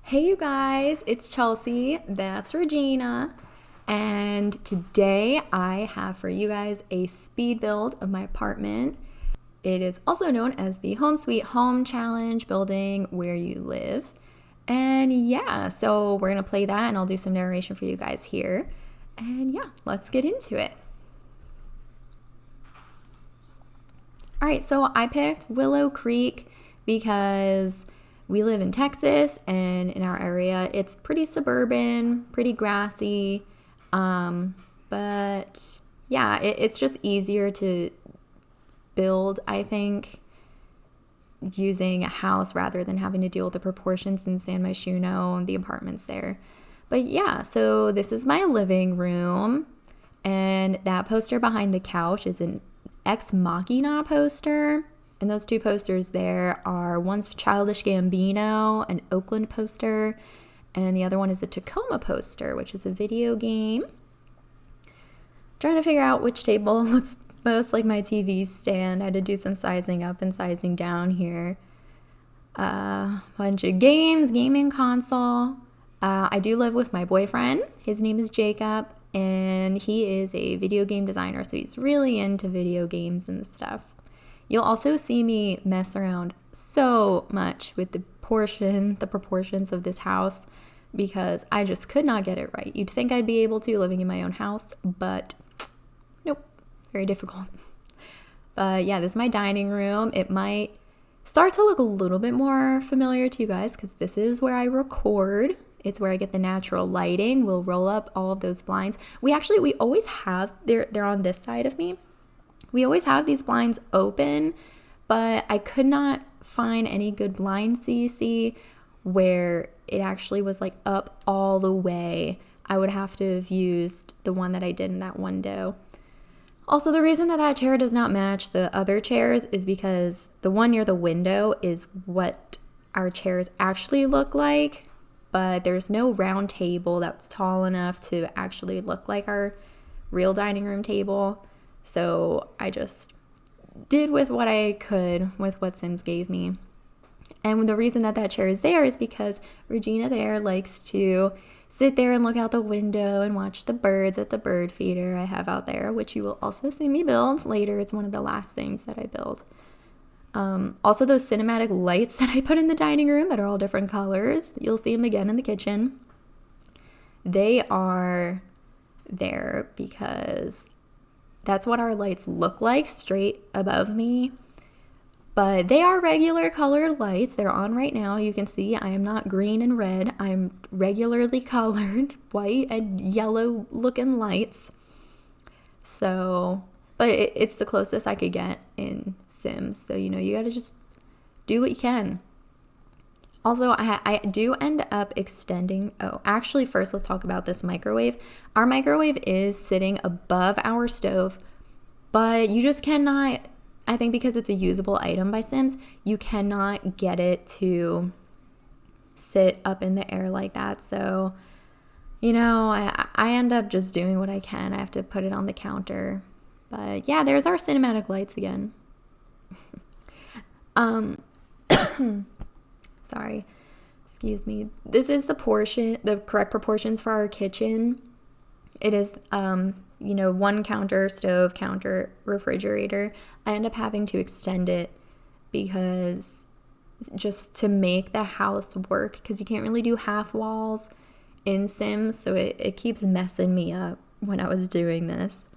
Hey you guys, it's Chelsea, that's Regina, and today I have for you guys a speed build of my apartment. It is also known as the Home Sweet Home Challenge, building where you live. And yeah, so we're gonna play that and I'll do some narration for you guys here. And yeah, let's get into it. All right, so I picked Willow Creek because we live in Texas, and in our area, it's pretty suburban, pretty grassy. But yeah, it's just easier to build, I think, using a house rather than having to deal with the proportions in San Myshuno and the apartments there. But yeah, so this is my living room, and that poster behind the couch is an Ex Machina poster. And those two posters there are one's Childish Gambino, an Oakland poster, and the other one is a Tacoma poster, which is a video game. Trying to figure out which table looks most like my TV stand. I had to do some sizing up and sizing down here. Bunch of games, gaming console. I do live with my boyfriend. His name is Jacob, and he is a video game designer, so he's really into video games and stuff. You'll also see me mess around so much with the proportions of this house, because I just could not get it right. You'd think I'd be able to living in my own house, but nope, very difficult. But yeah, this is my dining room. It might start to look a little bit more familiar to you guys because this is where I record. It's where I get the natural lighting. We'll roll up all of those blinds. We always have, they're on this side of me. We always have these blinds open, but I could not find any good blind CC where it actually was like up all the way. I would have to have used the one that I did in that window. Also, the reason that chair does not match the other chairs is because the one near the window is what our chairs actually look like, but there's no round table that's tall enough to actually look like our real dining room table. So I just did with what I could with what Sims gave me. And the reason that chair is there is because Regina there likes to sit there and look out the window and watch the birds at the bird feeder I have out there, which you will also see me build later. It's one of the last things that I build. Also, those cinematic lights that I put in the dining room that are all different colors, you'll see them again in the kitchen. They are there because that's what our lights look like straight above me. But they are regular colored lights. They're on right now. You can see I am not green and red. I'm regularly colored, white and yellow looking lights. So, but it's the closest I could get in Sims. So, you got to just do what you can. Also, I do end up extending. Oh, actually, first let's talk about this microwave. Our microwave is sitting above our stove, but you just cannot, I think because it's a usable item by Sims, you cannot get it to sit up in the air like that. So, I end up just doing what I can. I have to put it on the counter. But yeah, there's our cinematic lights again. Sorry, excuse me. This is the correct proportions for our kitchen. It is, one counter, stove, counter, refrigerator. I end up having to extend it because just to make the house work, because you can't really do half walls in Sims, so it keeps messing me up when I was doing this.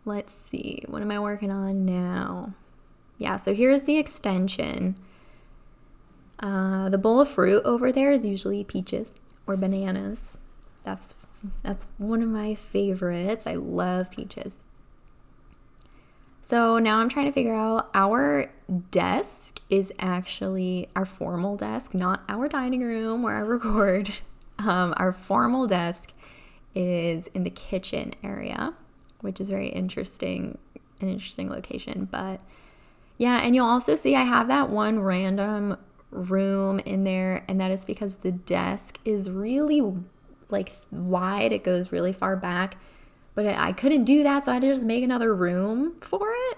Let's see, what am I working on now? Yeah, so here's the extension. The bowl of fruit over there is usually peaches or bananas. That's one of my favorites. I love peaches. So now I'm trying to figure out, our desk is actually our formal desk, not our dining room where I record. Our formal desk is in the kitchen area, which is very interesting, an interesting location. But yeah, and you'll also see I have that one random room in there, and that is because the desk is really wide. It goes really far back, but I couldn't do that, so I had to just make another room for it.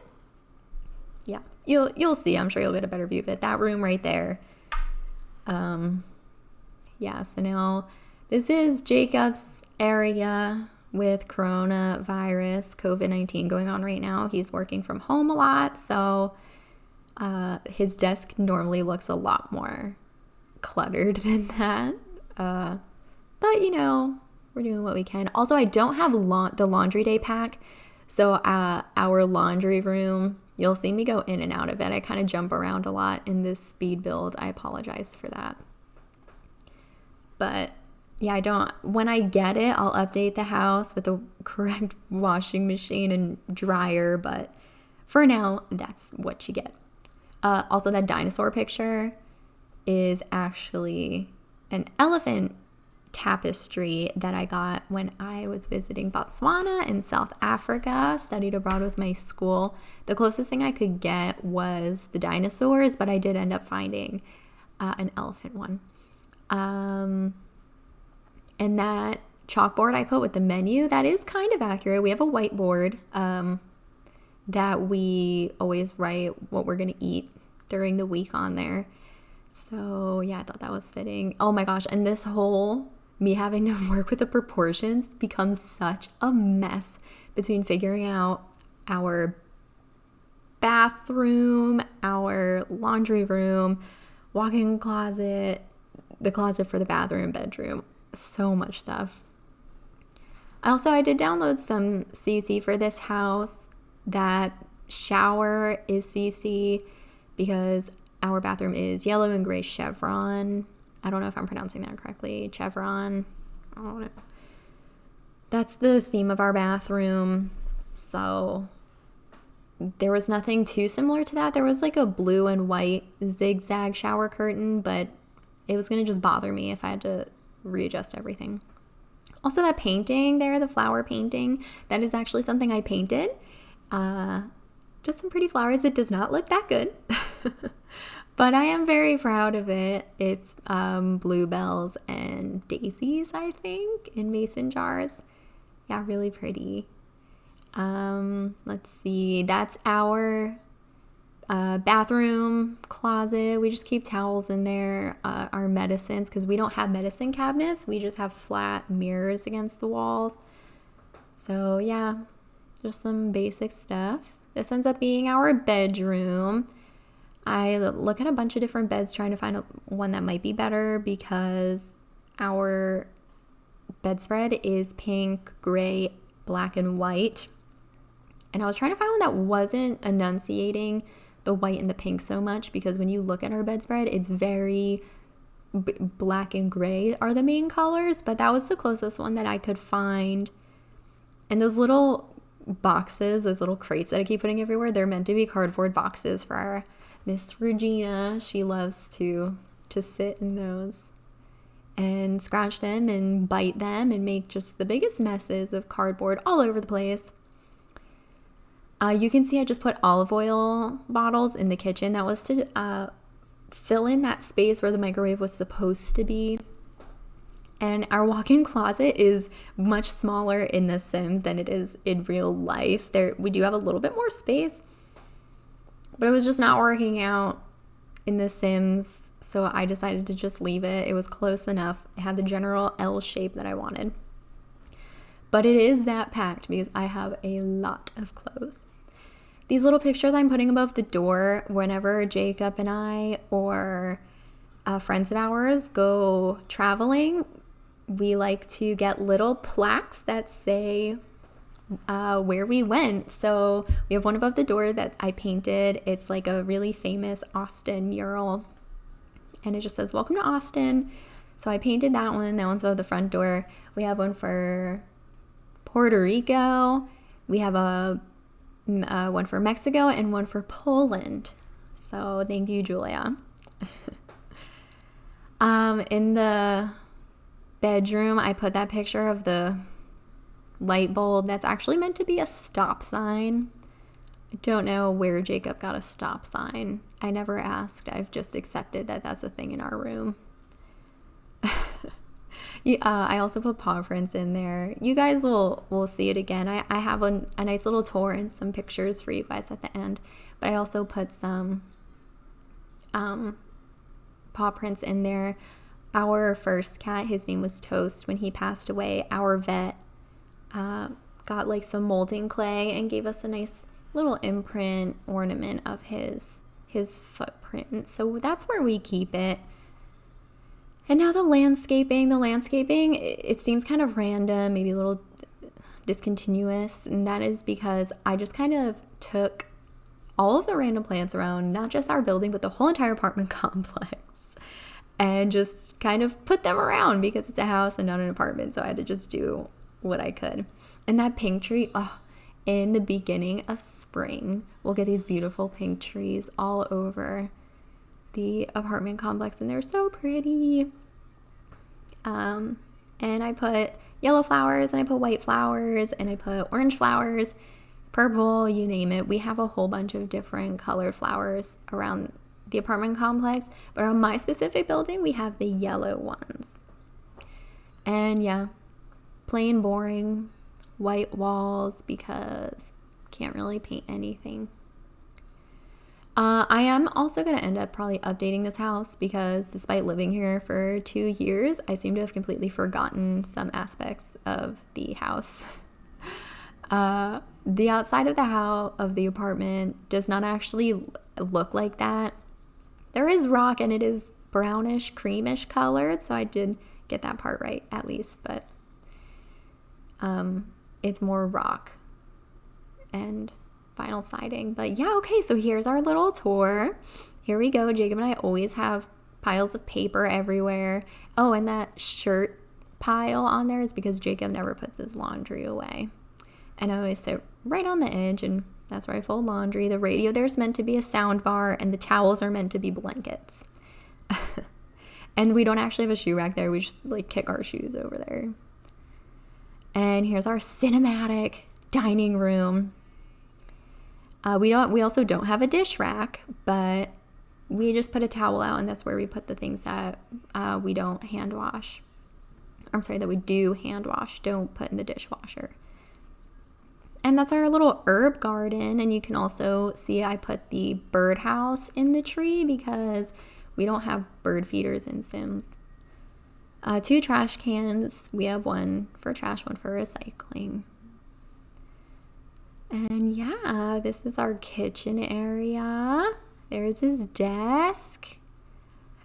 Yeah, you'll see. I'm sure you'll get a better view of it. That room right there Yeah, so now this is Jacob's area with coronavirus, COVID-19 going on right now. He's working from home a lot, so his desk normally looks a lot more cluttered than that. But, you know, we're doing what we can. Also, I don't have the laundry day pack, so our laundry room, you'll see me go in and out of it. I kind of jump around a lot in this speed build. I apologize for that. But yeah, when I get it, I'll update the house with the correct washing machine and dryer. But for now, that's what you get. Also, that dinosaur picture is actually an elephant tapestry that I got when I was visiting Botswana in South Africa, studied abroad with my school. The closest thing I could get was the dinosaurs, but I did end up finding an elephant one. And that chalkboard I put with the menu, that is kind of accurate. We have a whiteboard that we always write what we're going to eat during the week on there. So yeah, I thought that was fitting. Oh my gosh, and this whole me having to work with the proportions becomes such a mess between figuring out our bathroom, our laundry room, walk-in closet, the closet for the bathroom, bedroom, so much stuff. I did download some CC for this house. That shower is CC because our bathroom is yellow and gray chevron. I don't know if I'm pronouncing that correctly. Chevron. I don't know. That's the theme of our bathroom. So there was nothing too similar to that. There was like a blue and white zigzag shower curtain, but it was going to just bother me if I had to readjust everything. Also, that painting there, the flower painting, that is actually something I painted. Just some pretty flowers. It does not look that good, but I am very proud of it. It's bluebells and daisies, I think, in mason jars. Yeah, really pretty. Let's see. That's our bathroom closet. We just keep towels in there, our medicines, because we don't have medicine cabinets. We just have flat mirrors against the walls. So yeah, just some basic stuff. This ends up being our bedroom. I look at a bunch of different beds trying to find one that might be better because our bedspread is pink, gray, black, and white. And I was trying to find one that wasn't enunciating the white and the pink so much, because when you look at our bedspread, it's very black and gray are the main colors, but that was the closest one that I could find. And those little boxes, those little crates that I keep putting everywhere, they're meant to be cardboard boxes for our Miss Regina. She loves to sit in those and scratch them and bite them and make just the biggest messes of cardboard all over the place. You can see I just put olive oil bottles in the kitchen. That was to fill in that space where the microwave was supposed to be. And our walk-in closet is much smaller in The Sims than it is in real life. We do have a little bit more space, but it was just not working out in The Sims, so I decided to just leave it. It was close enough. It had the general L shape that I wanted. But it is that packed because I have a lot of clothes. These little pictures I'm putting above the door whenever Jacob and I or friends of ours go traveling, we like to get little plaques that say where we went. So we have one above the door that I painted. It's like a really famous Austin mural, and it just says, "Welcome to Austin." So I painted that one. That one's above the front door. We have one for Puerto Rico. We have one for Mexico and one for Poland. So thank you, Julia. In the bedroom, I put that picture of the light bulb that's actually meant to be a stop sign. I don't know where Jacob got a stop sign. I never asked. I've just accepted that that's a thing in our room. I also put paw prints in there. You guys will see it again. I have a nice little tour and some pictures for you guys at the end. But I also put some paw prints in there. Our first cat, his name was Toast. When he passed away, our vet got like some molding clay and gave us a nice little imprint ornament of his footprint. So that's where we keep it. And now the landscaping, it seems kind of random, maybe a little discontinuous, and that is because I just kind of took all of the random plants around, not just our building, but the whole entire apartment complex, and just kind of put them around because it's a house and not an apartment, so I had to just do what I could. And that pink tree, in the beginning of spring, we'll get these beautiful pink trees all over the apartment complex, and they're so pretty. And I put yellow flowers, and I put white flowers, and I put orange flowers, purple, you name it. We have a whole bunch of different colored flowers around the apartment complex, but on my specific building, we have the yellow ones. And yeah, plain boring white walls because can't really paint anything. I am also going to end up probably updating this house because despite living here for 2 years, I seem to have completely forgotten some aspects of the house. The outside of the apartment does not actually look like that. There is rock and it is brownish, creamish colored, so I did get that part right at least, but it's more rock and vinyl siding. But yeah, okay, so here's our little tour. Here we go. Jacob and I always have piles of paper everywhere. Oh, and that shirt pile on there is because Jacob never puts his laundry away. And I always sit right on the edge, and that's where I fold laundry. The radio there's meant to be a sound bar, and the towels are meant to be blankets. And we don't actually have a shoe rack there. We just like kick our shoes over there. And here's our cinematic dining room. We also don't have a dish rack, but we just put a towel out, and that's where we put the things that we don't hand wash. I'm sorry, that we do hand wash, don't put in the dishwasher. And that's our little herb garden. And you can also see I put the birdhouse in the tree because we don't have bird feeders in Sims. 2 trash cans. We have one for trash, one for recycling. And yeah, this is our kitchen area. There's his desk.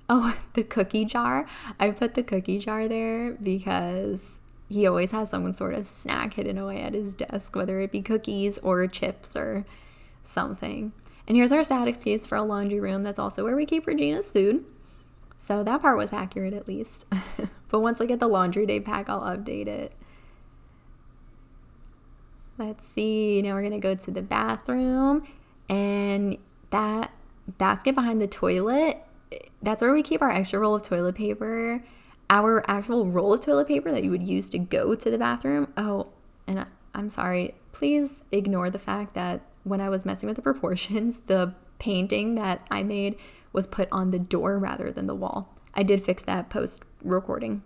Oh, the cookie jar. I put the cookie jar there because he always has some sort of snack hidden away at his desk, whether it be cookies or chips or something. And here's our sad excuse for a laundry room. That's also where we keep Regina's food. So that part was accurate at least. But once I get the laundry day pack, I'll update it. Let's see. Now we're going to go to the bathroom. And that basket behind the toilet, that's where we keep our extra roll of toilet paper. Our actual roll of toilet paper that you would use to go to the bathroom. Oh, and I'm sorry. Please ignore the fact that when I was messing with the proportions, the painting that I made was put on the door rather than the wall. I did fix that post-recording.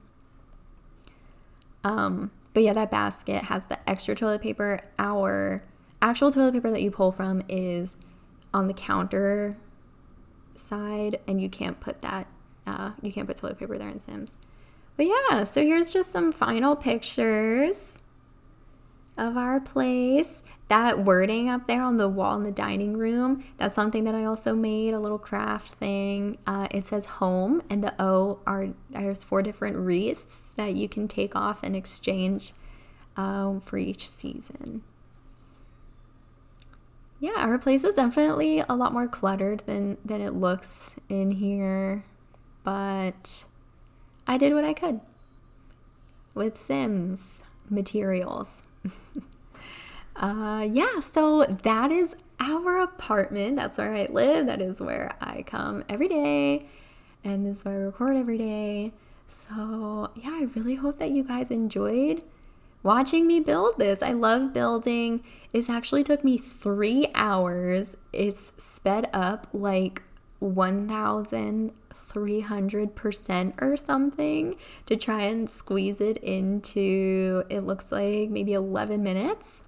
But yeah, that basket has the extra toilet paper. Our actual toilet paper that you pull from is on the counter side, and you can't put that, you can't put toilet paper there in Sims. But yeah, so here's just some final pictures of our place. That wording up there on the wall in the dining room, that's something that I also made, a little craft thing. It says home, and the O there's 4 different wreaths that you can take off and exchange for each season. Yeah, our place is definitely a lot more cluttered than it looks in here, but I did what I could with Sims materials. Yeah, so that is our apartment. That's where I live. That is where I come every day, and this is where I record every day. So yeah, I really hope that you guys enjoyed watching me build this. I love building. It actually took me 3 hours. It's sped up like 1,300% or something to try and squeeze it into, it looks like maybe 11 minutes.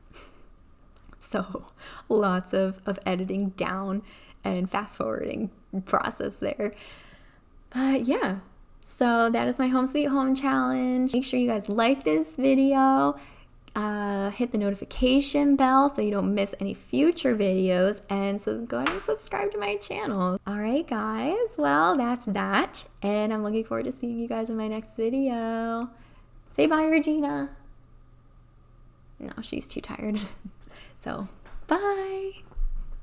So lots of editing down and fast forwarding process there. But yeah, so that is my home sweet home challenge. Make sure you guys like this video. Hit the notification bell so you don't miss any future videos, and so go ahead and subscribe to my channel. All right, guys, well, that's that, and I'm looking forward to seeing you guys in my next video. Say bye, Regina. No, she's too tired. So, bye.